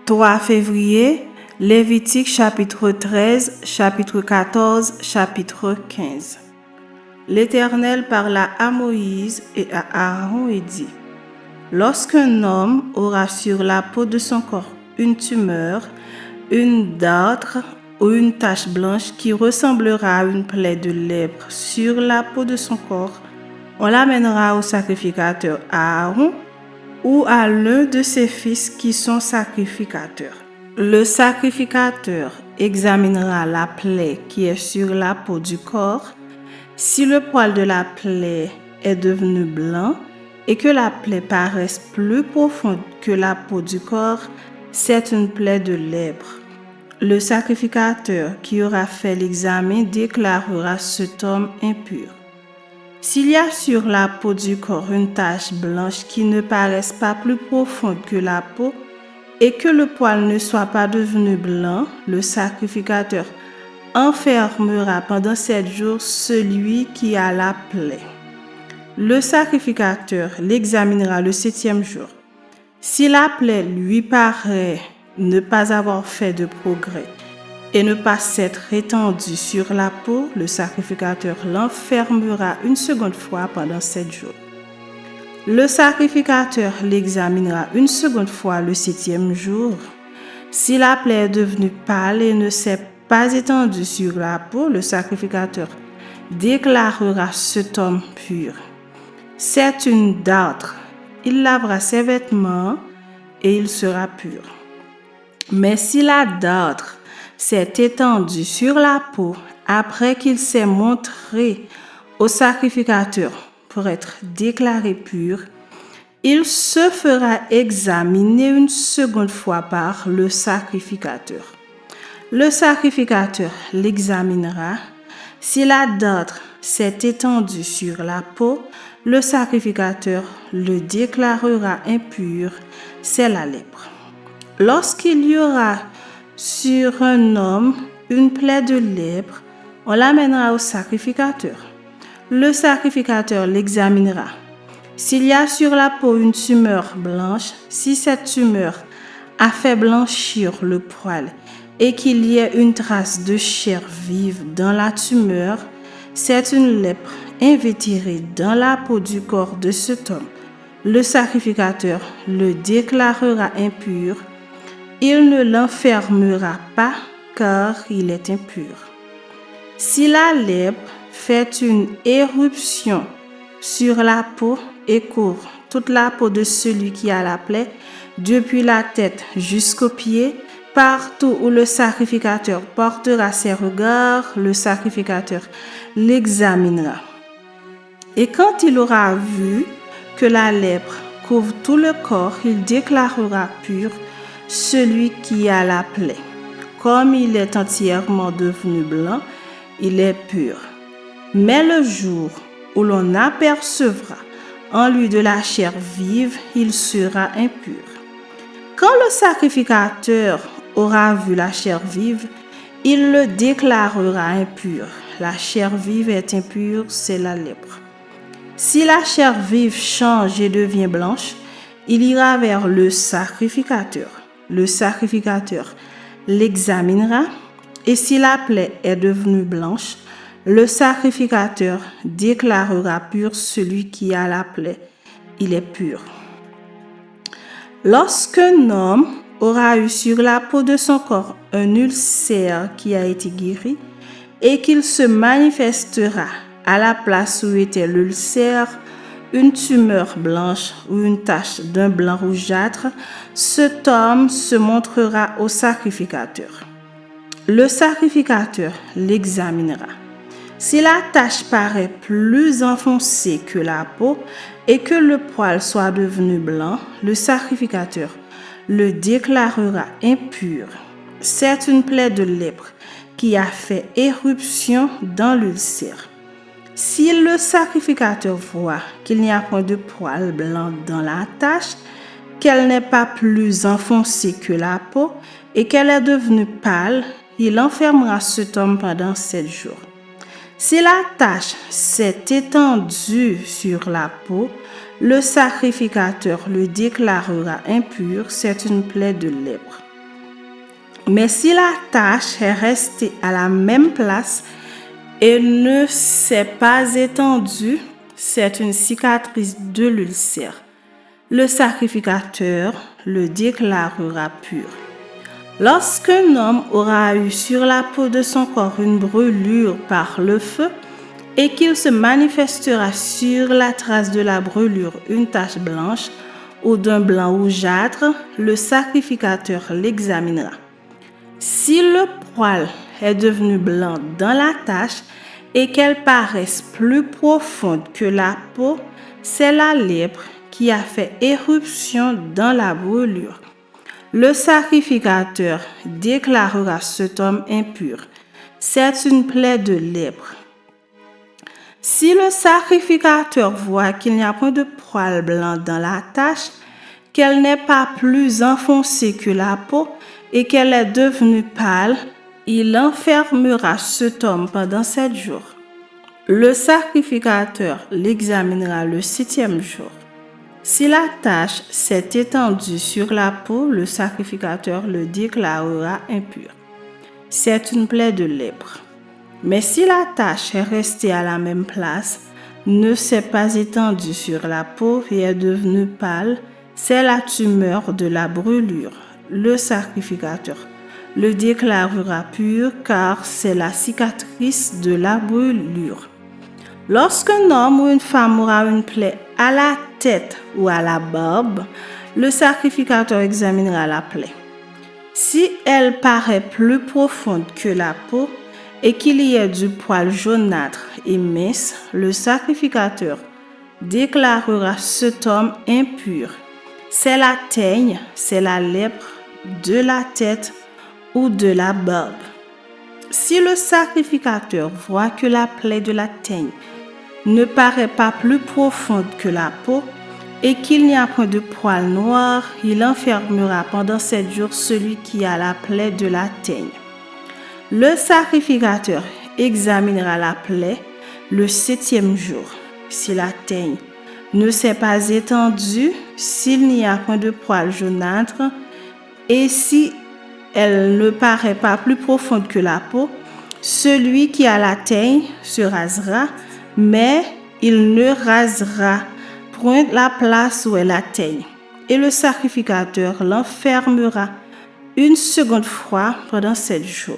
3 février, Lévitique chapitre 13, chapitre 14, chapitre 15. L'Éternel parla à Moïse et à Aaron et dit: Lorsqu'un homme aura sur la peau de son corps une tumeur, une dartre ou une tache blanche qui ressemblera à une plaie de lèpre sur la peau de son corps, on l'amènera au sacrificateur Aaron ou à l'un de ses fils qui sont sacrificateurs. Le sacrificateur examinera la plaie qui est sur la peau du corps. Si le poil de la plaie est devenu blanc et que la plaie paraisse plus profonde que la peau du corps, c'est une plaie de lèpre. Le sacrificateur qui aura fait l'examen déclarera cet homme impur. S'il y a sur la peau du corps une tache blanche qui ne paraisse pas plus profonde que la peau et que le poil ne soit pas devenu blanc, le sacrificateur enfermera pendant 7 jours celui qui a la plaie. Le sacrificateur l'examinera le 7e jour. Si la plaie lui paraît ne pas avoir fait de progrès et ne pas s'être étendue sur la peau, le sacrificateur l'enfermera une seconde fois pendant 7 jours. Le sacrificateur l'examinera une seconde fois le 7e jour. Si la plaie est devenue pâle et ne s'est pas étendue sur la peau, le sacrificateur déclarera cet homme pur. C'est une dartre. Il lavera ses vêtements et il sera pur. Mais si la dartre s'est étendue sur la peau après qu'il s'est montré au sacrificateur pour être déclaré pur, il se fera examiner une seconde fois par le sacrificateur. Le sacrificateur l'examinera. Si la dartre s'est étendue sur la peau, le sacrificateur le déclarera impur, c'est la lèpre. Lorsqu'il y aura sur un homme une plaie de lèpre, on l'amènera au sacrificateur. Le sacrificateur l'examinera. S'il y a sur la peau une tumeur blanche, si cette tumeur a fait blanchir le poil et qu'il y ait une trace de chair vive dans la tumeur, c'est une lèpre invétérée dans la peau du corps de cet homme. Le sacrificateur le déclarera impur. Il ne l'enfermera pas car il est impur. Si la lèpre fait une éruption sur la peau et couvre toute la peau de celui qui a la plaie, depuis la tête jusqu'aux pieds, partout où le sacrificateur portera ses regards, le sacrificateur l'examinera. Et quand il aura vu que la lèpre couvre tout le corps, il déclarera pur celui qui a la plaie. Comme il est entièrement devenu blanc, il est pur. Mais le jour où l'on apercevra en lui de la chair vive, il sera impur. Quand le sacrificateur aura vu la chair vive, il le déclarera impur. La chair vive est impure, c'est la lèpre. Si la chair vive change et devient blanche, il ira vers le sacrificateur. Le sacrificateur l'examinera et si la plaie est devenue blanche, le sacrificateur déclarera pur celui qui a la plaie. Il est pur. Lorsqu'un homme aura eu sur la peau de son corps un ulcère qui a été guéri et qu'il se manifestera à la place où était l'ulcère, une tumeur blanche ou une tache d'un blanc rougeâtre, cet homme se montrera au sacrificateur. Le sacrificateur l'examinera. Si la tache paraît plus enfoncée que la peau et que le poil soit devenu blanc, le sacrificateur le déclarera impur. C'est une plaie de lèpre qui a fait éruption dans l'ulcère. Si le sacrificateur voit qu'il n'y a point de poil blanc dans la tache, qu'elle n'est pas plus enfoncée que la peau et qu'elle est devenue pâle, il enfermera cet homme pendant 7 jours. Si la tache s'est étendue sur la peau, le sacrificateur le déclarera impur, c'est une plaie de lèpre. Mais si la tache est restée à la même place et ne s'est pas étendue, c'est une cicatrice de l'ulcère. Le sacrificateur le déclarera pur. Lorsqu'un homme aura eu sur la peau de son corps une brûlure par le feu et qu'il se manifestera sur la trace de la brûlure une tache blanche ou d'un blanc rougeâtre, le sacrificateur l'examinera. Si le poil est devenu blanc dans la tache et qu'elle paraisse plus profonde que la peau, c'est la lèpre qui a fait éruption dans la brûlure. Le sacrificateur déclarera cet homme impur. C'est une plaie de lèpre. Si le sacrificateur voit qu'il n'y a point de poil blanc dans la tache, qu'elle n'est pas plus enfoncée que la peau et qu'elle est devenue pâle, il enfermera cet homme pendant 7 jours. Le sacrificateur l'examinera le 7e jour. Si la tache s'est étendue sur la peau, le sacrificateur le déclarera impur. C'est une plaie de lèpre. Mais si la tache est restée à la même place, ne s'est pas étendue sur la peau et est devenue pâle, c'est la tumeur de la brûlure. Le sacrificateur le déclarera pur car c'est la cicatrice de la brûlure. Lorsqu'un homme ou une femme aura une plaie à la tête ou à la barbe, le sacrificateur examinera la plaie. Si elle paraît plus profonde que la peau et qu'il y ait du poil jaunâtre et mince, le sacrificateur déclarera cet homme impur. C'est la teigne, c'est la lèpre de la tête ou de la barbe. Si le sacrificateur voit que la plaie de la teigne ne paraît pas plus profonde que la peau et qu'il n'y a point de poil noir, il enfermera pendant 7 jours celui qui a la plaie de la teigne. Le sacrificateur examinera la plaie le 7e jour. Si la teigne ne s'est pas étendue, s'il n'y a point de poil jaunâtre et si elle ne paraît pas plus profonde que la peau, celui qui a la teigne se rasera, mais il ne rasera point la place où est la teigne. Et le sacrificateur l'enfermera une seconde fois pendant 7 jours.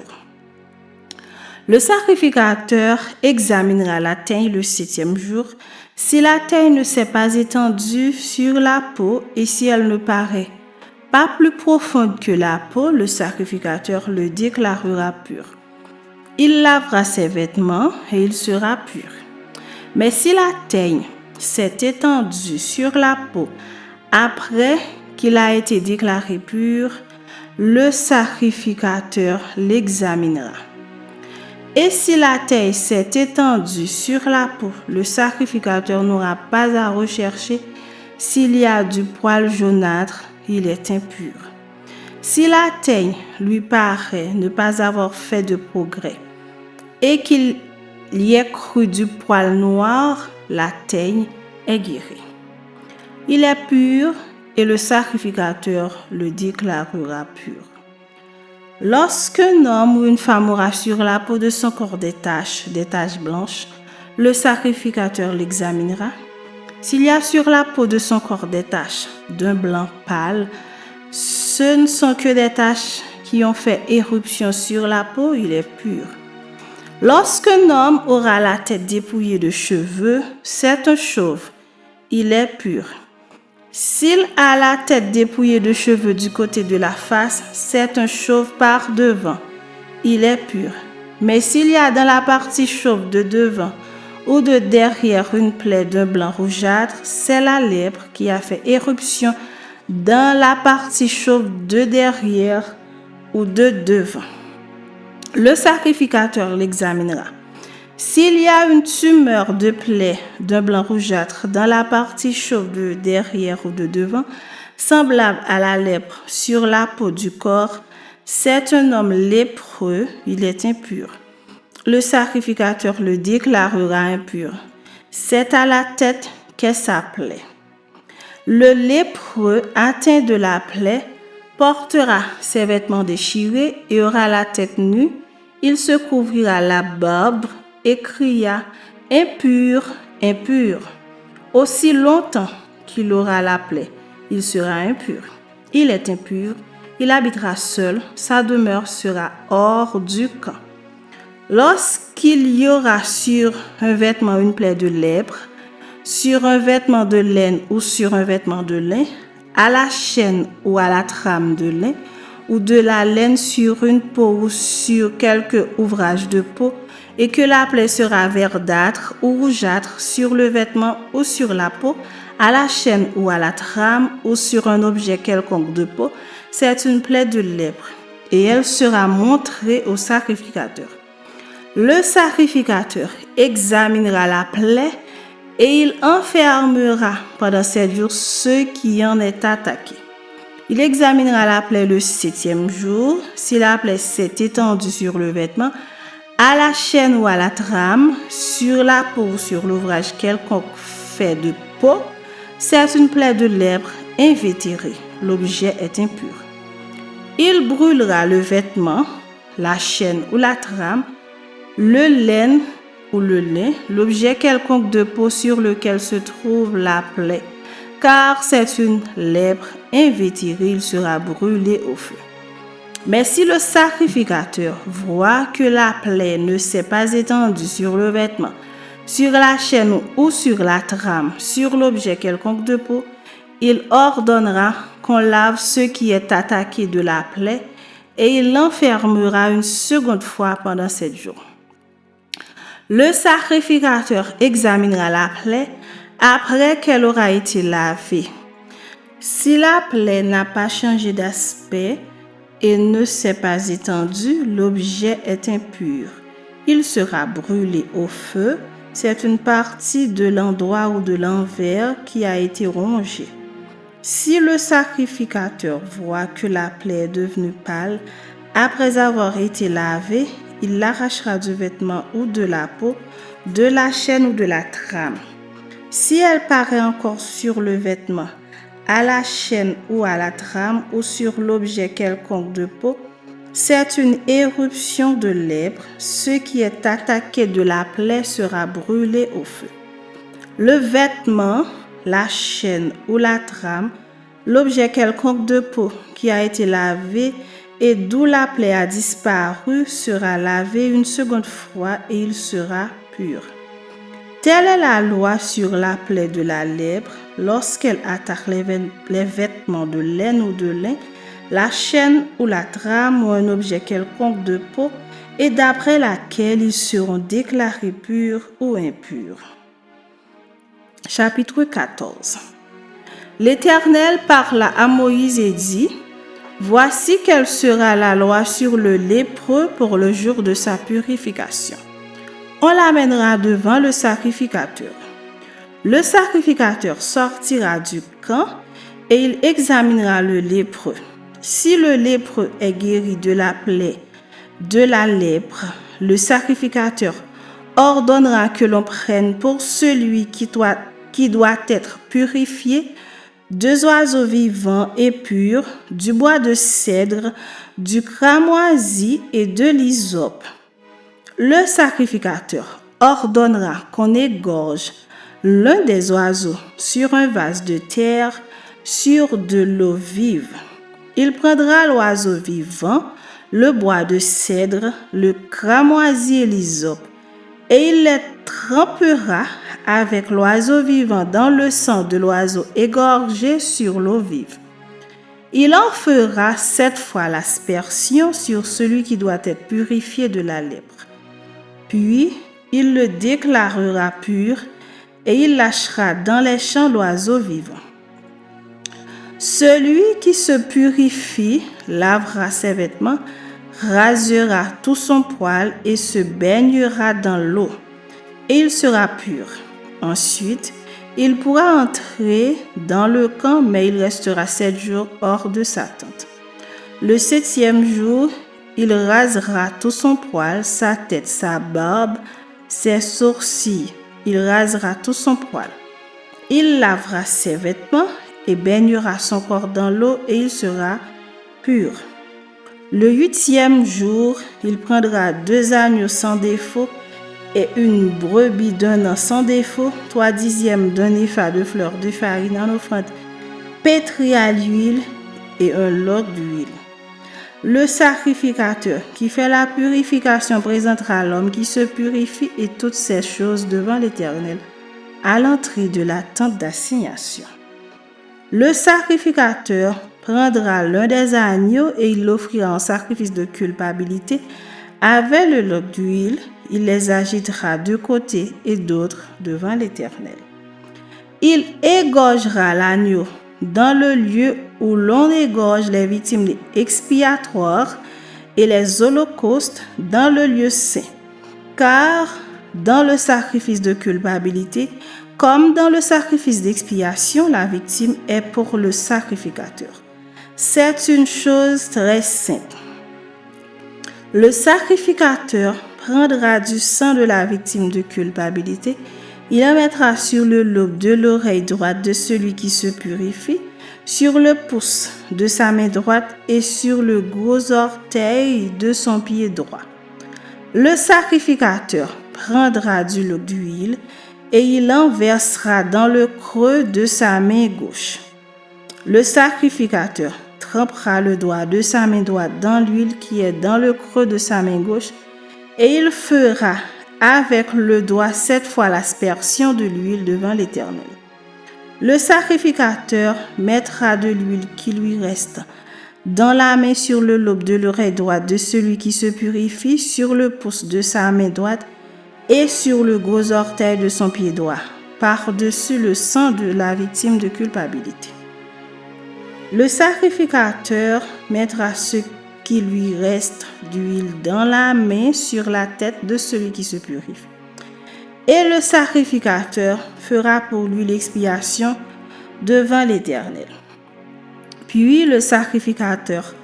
Le sacrificateur examinera la teigne le 7e jour. Si la teigne ne s'est pas étendue sur la peau et si elle ne paraît pas plus profonde que la peau, le sacrificateur le déclarera pur. Il lavera ses vêtements et il sera pur. Mais si la teigne s'est étendue sur la peau après qu'il a été déclaré pur, le sacrificateur l'examinera. Et si la teigne s'est étendue sur la peau, le sacrificateur n'aura pas à rechercher s'il y a du poil jaunâtre, il est impur. Si la teigne lui paraît ne pas avoir fait de progrès et qu'il y ait cru du poil noir, la teigne est guérie. Il est pur et le sacrificateur le déclarera pur. Lorsqu'un homme ou une femme aura sur la peau de son corps des taches blanches, le sacrificateur l'examinera. S'il y a sur la peau de son corps des taches d'un blanc pâle, ce ne sont que des taches qui ont fait éruption sur la peau, il est pur. Lorsqu'un homme aura la tête dépouillée de cheveux, c'est un chauve, il est pur. S'il a la tête dépouillée de cheveux du côté de la face, c'est un chauve par devant, il est pur. Mais s'il y a dans la partie chauve de devant ou de derrière une plaie d'un blanc rougeâtre, c'est la lèpre qui a fait éruption dans la partie chauve de derrière ou de devant. Le sacrificateur l'examinera. S'il y a une tumeur de plaie d'un blanc rougeâtre dans la partie chauve de derrière ou de devant, semblable à la lèpre sur la peau du corps, c'est un homme lépreux, il est impur. Le sacrificateur le déclarera impur. C'est à la tête qu'est sa plaie. Le lépreux atteint de la plaie portera ses vêtements déchirés et aura la tête nue. Il se couvrira la barbe et cria « Impur, impur ». Aussi longtemps qu'il aura la plaie, il sera impur. Il est impur, il habitera seul, sa demeure sera hors du camp. Lorsqu'il y aura sur un vêtement une plaie de lèpre, sur un vêtement de laine ou sur un vêtement de lin, à la chaîne ou à la trame de lin, ou de la laine sur une peau ou sur quelque ouvrage de peau, et que la plaie sera verdâtre ou rougeâtre sur le vêtement ou sur la peau, à la chaîne ou à la trame ou sur un objet quelconque de peau, c'est une plaie de lèpre, et elle sera montrée au sacrificateur. Le sacrificateur examinera la plaie et il enfermera pendant 7 jours ceux qui en est attaqué. Il examinera la plaie le 7e jour. Si la plaie s'est étendue sur le vêtement, à la chaîne ou à la trame, sur la peau ou sur l'ouvrage quelconque fait de peau, c'est une plaie de lèpre invétérée. L'objet est impur. Il brûlera le vêtement, la chaîne ou la trame, le laine ou le lin, l'objet quelconque de peau sur lequel se trouve la plaie, car c'est une lèpre invétérée, il sera brûlé au feu. Mais si le sacrificateur voit que la plaie ne s'est pas étendue sur le vêtement, sur la chaîne ou sur la trame, sur l'objet quelconque de peau, il ordonnera qu'on lave ce qui est attaqué de la plaie et il l'enfermera une seconde fois pendant 7 jours. Le sacrificateur examinera la plaie après qu'elle aura été lavée. Si la plaie n'a pas changé d'aspect et ne s'est pas étendue, l'objet est impur. Il sera brûlé au feu. C'est une partie de l'endroit ou de l'envers qui a été rongée. Si le sacrificateur voit que la plaie est devenue pâle après avoir été lavée, il l'arrachera du vêtement ou de la peau, de la chaîne ou de la trame. Si elle paraît encore sur le vêtement, à la chaîne ou à la trame ou sur l'objet quelconque de peau, c'est une éruption de lèpre. Ce qui est attaqué de la plaie sera brûlé au feu. Le vêtement, la chaîne ou la trame, l'objet quelconque de peau qui a été lavé et d'où la plaie a disparu sera lavé une seconde fois et il sera pur. Telle est la loi sur la plaie de la lèpre lorsqu'elle attaque les vêtements de laine ou de lin, la chaîne ou la trame ou un objet quelconque de peau et d'après laquelle ils seront déclarés purs ou impurs. Chapitre 14. L'Éternel parla à Moïse et dit: Voici quelle sera la loi sur le lépreux pour le jour de sa purification. On l'amènera devant le sacrificateur. Le sacrificateur sortira du camp et il examinera le lépreux. Si le lépreux est guéri de la plaie de la lèpre, le sacrificateur ordonnera que l'on prenne pour celui qui doit être purifié 2 oiseaux vivants et purs, du bois de cèdre, du cramoisi et de l'hysope. Le sacrificateur ordonnera qu'on égorge l'un des oiseaux sur un vase de terre, sur de l'eau vive. Il prendra l'oiseau vivant, le bois de cèdre, le cramoisi et l'hysope, et il les trempera avec l'oiseau vivant dans le sang de l'oiseau égorgé sur l'eau vive. Il en fera 7 fois l'aspersion sur celui qui doit être purifié de la lèpre. Puis, il le déclarera pur et il lâchera dans les champs l'oiseau vivant. Celui qui se purifie lavera ses vêtements, rasera tout son poil et se baignera dans l'eau, et il sera pur. Ensuite, il pourra entrer dans le camp, mais il restera 7 jours hors de sa tente. Le 7e jour, il rasera tout son poil, sa tête, sa barbe, ses sourcils. Il rasera tout son poil. Il lavera ses vêtements et baignera son corps dans l'eau et il sera pur. Le 8e jour, il prendra 2 agneaux sans défaut et une brebis d'un an sans défaut, 3/10 d'un épha de fleur de farine en offrande pétrie à l'huile et un log d'huile. Le sacrificateur qui fait la purification présentera l'homme qui se purifie et toutes ces choses devant l'Éternel à l'entrée de la tente d'assignation. Le sacrificateur prendra l'un des agneaux et il l'offrira en sacrifice de culpabilité avec le log d'huile. Il les agitera de côté et d'autre devant l'Éternel. Il égorgera l'agneau dans le lieu où l'on égorge les victimes expiatoires et les holocaustes dans le lieu saint. Car dans le sacrifice de culpabilité, comme dans le sacrifice d'expiation, la victime est pour le sacrificateur. C'est une chose très sainte. Le sacrificateur prendra du sang de la victime de culpabilité. Il en mettra sur le lobe de l'oreille droite de celui qui se purifie, sur le pouce de sa main droite et sur le gros orteil de son pied droit. Le sacrificateur prendra du log d'huile et il en versera dans le creux de sa main gauche. Le sacrificateur trempera le doigt de sa main droite dans l'huile qui est dans le creux de sa main gauche et il fera avec le doigt 7 fois l'aspersion de l'huile devant l'Éternel. Le sacrificateur mettra de l'huile qui lui reste dans la main sur le lobe de l'oreille droite de celui qui se purifie, sur le pouce de sa main droite et sur le gros orteil de son pied droit, par-dessus le sang de la victime de culpabilité. Le sacrificateur mettra ce qui lui reste d'huile dans la main sur la tête de celui qui se purifie. Et le sacrificateur fera pour lui l'expiation devant l'Éternel. Puis le sacrificateur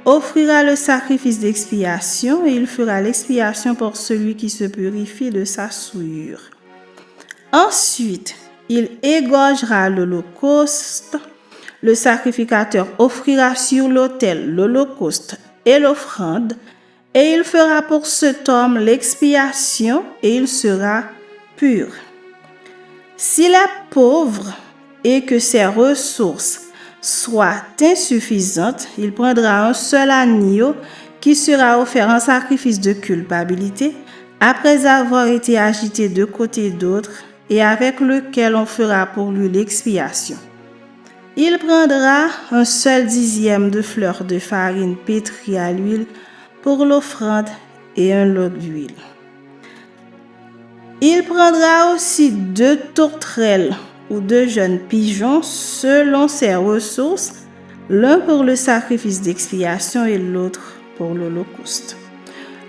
offrira le sacrifice d'expiation et il fera l'expiation pour celui qui se purifie de sa souillure. Ensuite, il égorgera l'holocauste. Le sacrificateur offrira sur l'autel l'holocauste et l'offrande, et il fera pour cet homme l'expiation et il sera pur. S'il est pauvre et que ses ressources soient insuffisantes, il prendra un seul agneau qui sera offert en sacrifice de culpabilité après avoir été agité de côté et d'autre et avec lequel on fera pour lui l'expiation. Il prendra un seul 10e de fleur de farine pétrie à l'huile pour l'offrande et un log d'huile. Il prendra aussi 2 tourterelles ou 2 jeunes pigeons selon ses ressources, l'un pour le sacrifice d'expiation et l'autre pour l'holocauste.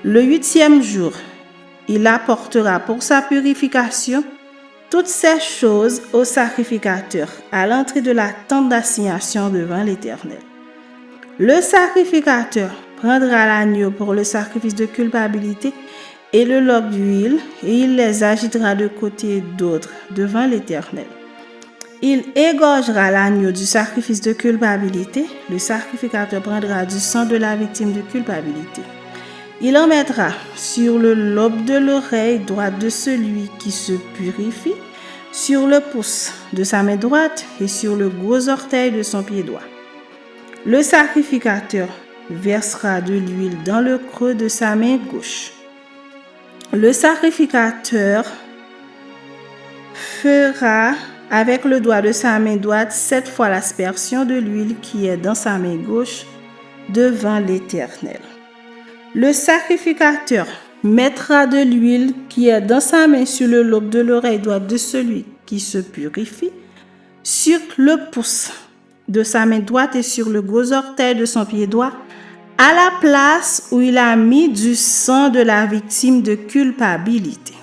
Le 8e jour, il apportera pour sa purification toutes ces choses au sacrificateur à l'entrée de la tente d'assignation devant l'Éternel. Le sacrificateur prendra l'agneau pour le sacrifice de culpabilité et le log d'huile et il les agitera de côté et d'autre devant l'Éternel. Il égorgera l'agneau du sacrifice de culpabilité. Le sacrificateur prendra du sang de la victime de culpabilité. Il en mettra sur le lobe de l'oreille droite de celui qui se purifie, sur le pouce de sa main droite et sur le gros orteil de son pied droit. Le sacrificateur versera de l'huile dans le creux de sa main gauche. Le sacrificateur fera avec le doigt de sa main droite 7 fois l'aspersion de l'huile qui est dans sa main gauche devant l'Éternel. Le sacrificateur mettra de l'huile qui est dans sa main sur le lobe de l'oreille droite de celui qui se purifie, sur le pouce de sa main droite et sur le gros orteil de son pied droit, à la place où il a mis du sang de la victime de culpabilité.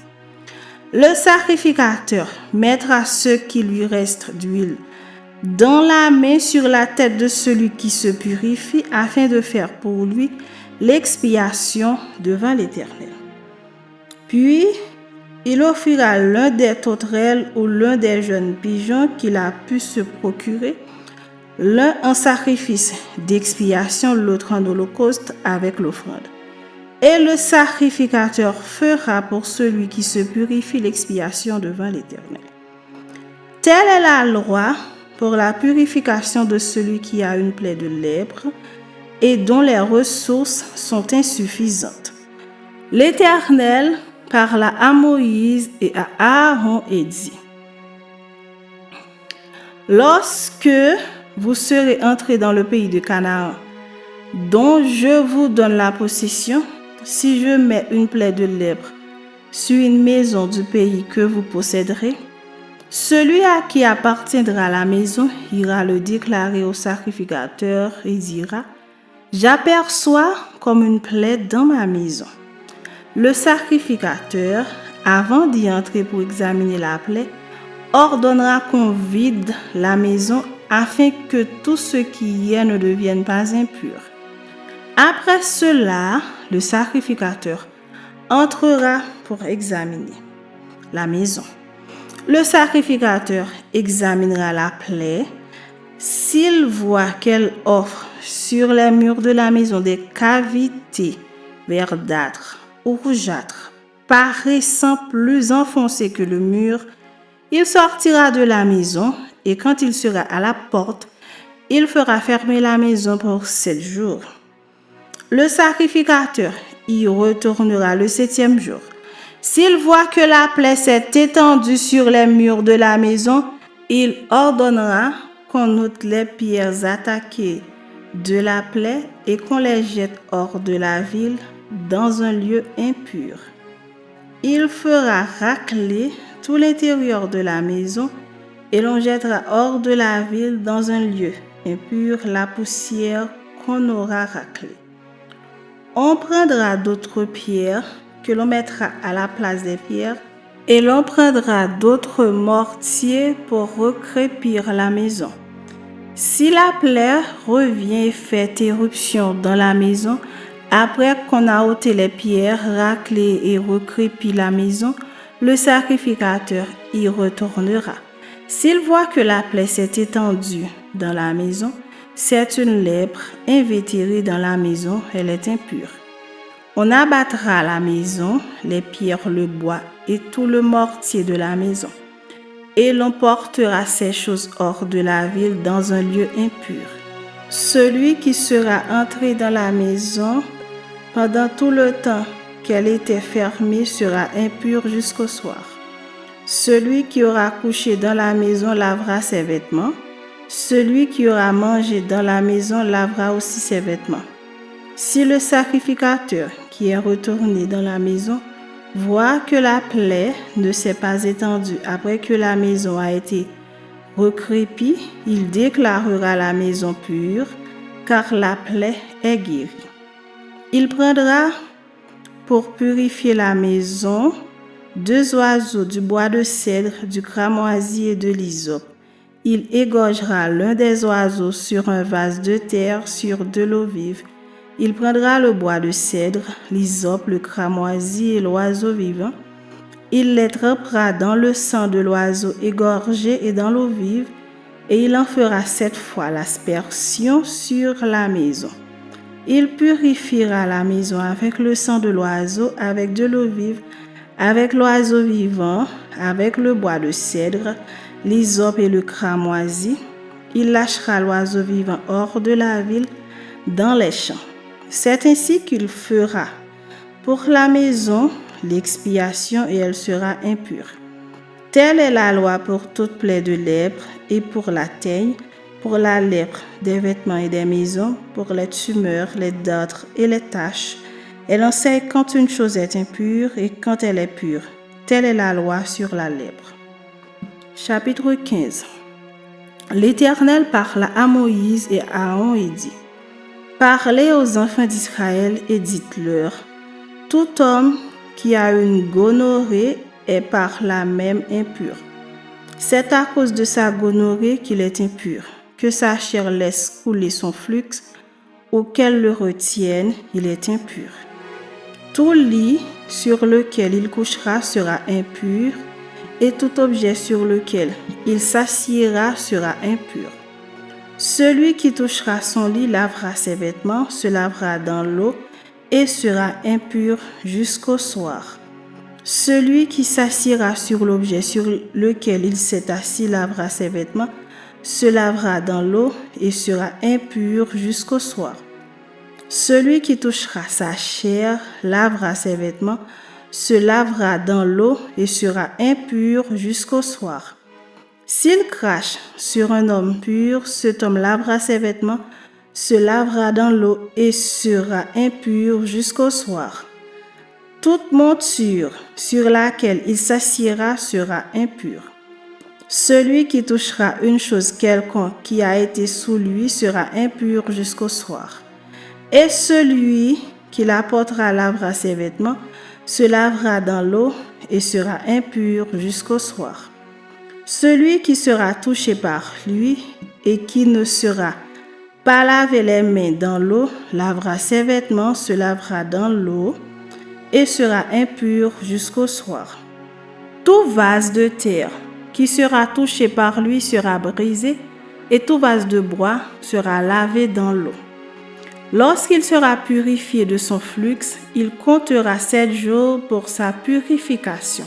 Le sacrificateur mettra ce qui lui reste d'huile dans la main sur la tête de celui qui se purifie afin de faire pour lui l'expiation devant l'Éternel. Puis, il offrira l'un des tourterelles ou l'un des jeunes pigeons qu'il a pu se procurer l'un en sacrifice d'expiation, l'autre en holocauste avec l'offrande. Et le sacrificateur fera pour celui qui se purifie l'expiation devant l'Éternel. Telle est la loi pour la purification de celui qui a une plaie de lèpre et dont les ressources sont insuffisantes. L'Éternel parla à Moïse et à Aaron et dit: Lorsque vous serez entrés dans le pays de Canaan, dont je vous donne la possession, si je mets une plaie de lèpre sur une maison du pays que vous posséderez, celui à qui appartiendra la maison ira le déclarer au sacrificateur et dira: J'aperçois comme une plaie dans ma maison. Le sacrificateur, avant d'y entrer pour examiner la plaie, ordonnera qu'on vide la maison afin que tout ce qui y est ne devienne pas impur. Après cela, le sacrificateur entrera pour examiner la maison. Le sacrificateur examinera la plaie. S'il voit qu'elle offre sur les murs de la maison des cavités verdâtres ou rougeâtres, paraissant plus enfoncées que le mur, il sortira de la maison et quand il sera à la porte, il fera fermer la maison pour 7 jours. Le sacrificateur y retournera le 7e jour. S'il voit que la plaie s'est étendue sur les murs de la maison, il ordonnera qu'on ôte les pierres attaquées de la plaie et qu'on les jette hors de la ville dans un lieu impur. Il fera racler tout l'intérieur de la maison et l'on jettera hors de la ville dans un lieu impur la poussière qu'on aura raclée. On prendra d'autres pierres que l'on mettra à la place des pierres et l'on prendra d'autres mortiers pour recrépir la maison. Si la plaie revient et fait éruption dans la maison, après qu'on a ôté les pierres, raclé et recrépi la maison, le sacrificateur y retournera. S'il voit que la plaie s'est étendue dans la maison, c'est une lèpre invétérée dans la maison, elle est impure. On abattra la maison, les pierres, le bois et tout le mortier de la maison. Et l'on portera ces choses hors de la ville dans un lieu impur. Celui qui sera entré dans la maison pendant tout le temps qu'elle était fermée sera impur jusqu'au soir. Celui qui aura couché dans la maison lavera ses vêtements. Celui qui aura mangé dans la maison lavera aussi ses vêtements. Si le sacrificateur qui est retourné dans la maison voit que la plaie ne s'est pas étendue après que la maison a été recrépie, il déclarera la maison pure, car la plaie est guérie. Il prendra pour purifier la maison 2 oiseaux du bois de cèdre, du cramoisi et de l'hysope. Il égorgera l'un des oiseaux sur un vase de terre sur de l'eau vive. Il prendra le bois de cèdre, l'hysope, le cramoisi et l'oiseau vivant. Il les trempera dans le sang de l'oiseau égorgé et dans l'eau vive, et il en fera 7 fois l'aspersion sur la maison. Il purifiera la maison avec le sang de l'oiseau, avec de l'eau vive, avec l'oiseau vivant, avec le bois de cèdre, l'hysope et le cramoisi. Il lâchera l'oiseau vivant hors de la ville, dans les champs. C'est ainsi qu'il fera pour la maison l'expiation et elle sera impure. Telle est la loi pour toute plaie de lèpre et pour la teigne, pour la lèpre des vêtements et des maisons, pour les tumeurs, les dartres et les taches. Elle enseigne quand une chose est impure et quand elle est pure. Telle est la loi sur la lèpre. Chapitre 15. L'Éternel parla à Moïse et à Aaron et dit: Parlez aux enfants d'Israël et dites-leur: Tout homme qui a une gonorrhée est par là même impur. C'est à cause de sa gonorrhée qu'il est impur, que sa chair laisse couler son flux ou qu'elle le retienne, il est impur. Tout lit sur lequel il couchera sera impur, et tout objet sur lequel il s'assiera sera impur. Celui qui touchera son lit lavera ses vêtements, se lavera dans l'eau et sera impur jusqu'au soir. Celui qui s'assiera sur l'objet sur lequel il s'est assis lavera ses vêtements, se lavera dans l'eau et sera impur jusqu'au soir. Celui qui touchera sa chair lavera ses vêtements, se lavera dans l'eau et sera impur jusqu'au soir. S'il crache sur un homme pur, cet homme lavera ses vêtements, se lavera dans l'eau et sera impur jusqu'au soir. Toute monture sur laquelle il s'assiera sera impure. Celui qui touchera une chose quelconque qui a été sous lui sera impur jusqu'au soir. Et celui qui la portera lavera ses vêtements, se lavera dans l'eau et sera impur jusqu'au soir. Celui qui sera touché par lui et qui ne sera pas lavé les mains dans l'eau, lavera ses vêtements, se lavera dans l'eau et sera impur jusqu'au soir. Tout vase de terre qui sera touché par lui sera brisé et tout vase de bois sera lavé dans l'eau. Lorsqu'il sera purifié de son flux, il comptera 7 jours pour sa purification.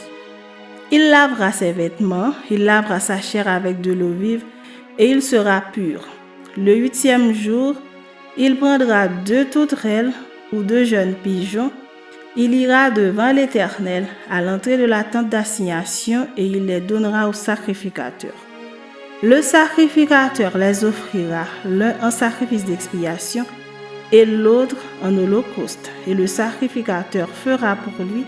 Il lavera ses vêtements, il lavera sa chair avec de l'eau vive et il sera pur. Le 8e jour, il prendra 2 tourterelles ou 2 jeunes pigeons. Il ira devant l'Éternel à l'entrée de la tente d'assignation et il les donnera au sacrificateur. Le sacrificateur les offrira l'un en sacrifice d'expiation et l'autre en holocauste. Et le sacrificateur fera pour lui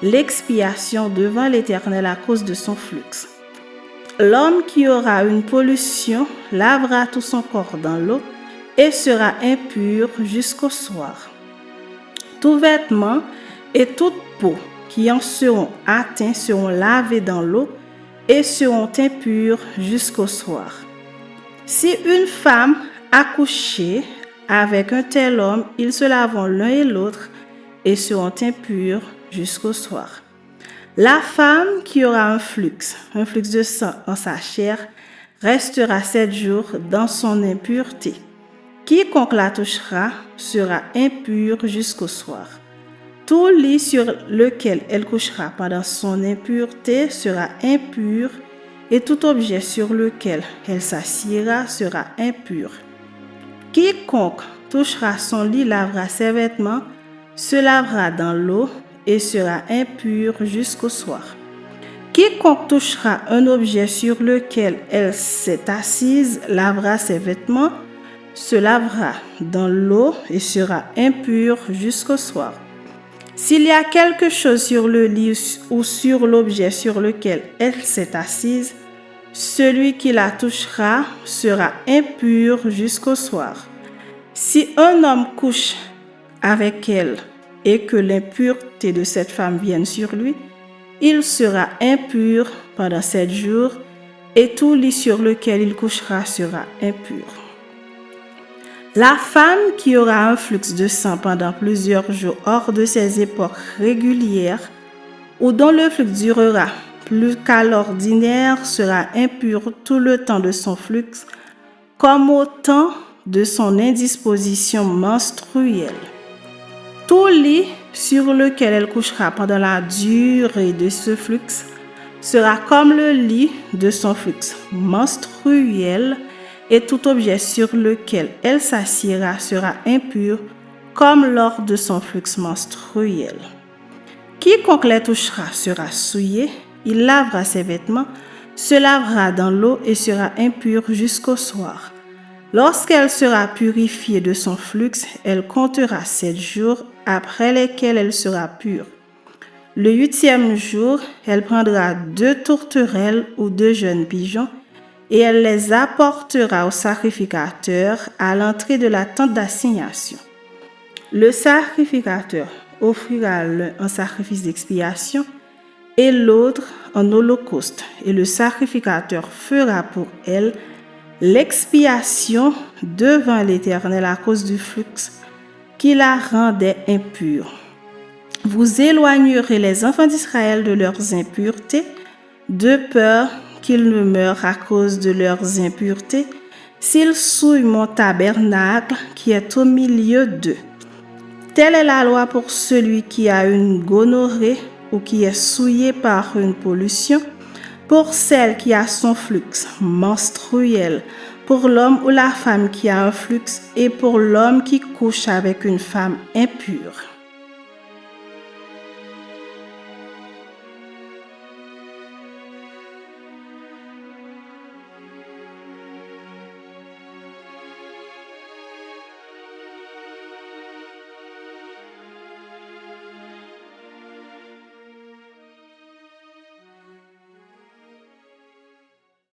l'expiation devant l'Éternel à cause de son flux. L'homme qui aura une pollution lavera tout son corps dans l'eau et sera impur jusqu'au soir. Tout vêtement et toute peau qui en seront atteints seront lavés dans l'eau et seront impurs jusqu'au soir. Si une femme a couché avec un tel homme, ils se laveront l'un et l'autre et seront impurs jusqu'au soir. La femme qui aura un flux de sang en sa chair, restera 7 jours dans son impureté. Quiconque la touchera sera impur jusqu'au soir. Tout lit sur lequel elle couchera pendant son impureté sera impur, et tout objet sur lequel elle s'assiera sera impur. Quiconque touchera son lit lavera ses vêtements, se lavera dans l'eau et sera impur jusqu'au soir. Quiconque touchera un objet sur lequel elle s'est assise lavera ses vêtements, se lavera dans l'eau et sera impur jusqu'au soir. S'il y a quelque chose sur le lit ou sur l'objet sur lequel elle s'est assise, celui qui la touchera sera impur jusqu'au soir. Si un homme couche avec elle et que l'impureté de cette femme vienne sur lui, il sera impur pendant 7 jours et tout lit sur lequel il couchera sera impur. La femme qui aura un flux de sang pendant plusieurs jours hors de ses époques régulières ou dont le flux durera plus qu'à l'ordinaire sera impure tout le temps de son flux comme au temps de son indisposition menstruelle. Tout lit sur lequel elle couchera pendant la durée de ce flux sera comme le lit de son flux menstruel et tout objet sur lequel elle s'assiera sera impur comme lors de son flux menstruel. Quiconque les touchera sera souillé, il lavera ses vêtements, se lavera dans l'eau et sera impur jusqu'au soir. Lorsqu'elle sera purifiée de son flux, elle comptera 7 jours après lesquels elle sera pure. Le 8e jour, elle prendra 2 tourterelles ou 2 jeunes pigeons et elle les apportera au sacrificateur à l'entrée de la tente d'assignation. Le sacrificateur offrira l'un en sacrifice d'expiation et l'autre en holocauste, et le sacrificateur fera pour elle l'expiation devant l'Éternel à cause du flux qui la rendait impure. Vous éloignerez les enfants d'Israël de leurs impuretés, de peur qu'ils ne meurent à cause de leurs impuretés, s'il souille mon tabernacle qui est au milieu d'eux. Telle est la loi pour celui qui a une gonorrhée ou qui est souillé par une pollution, pour celle qui a son flux menstruel, pour l'homme ou la femme qui a un flux et pour l'homme qui couche avec une femme impure.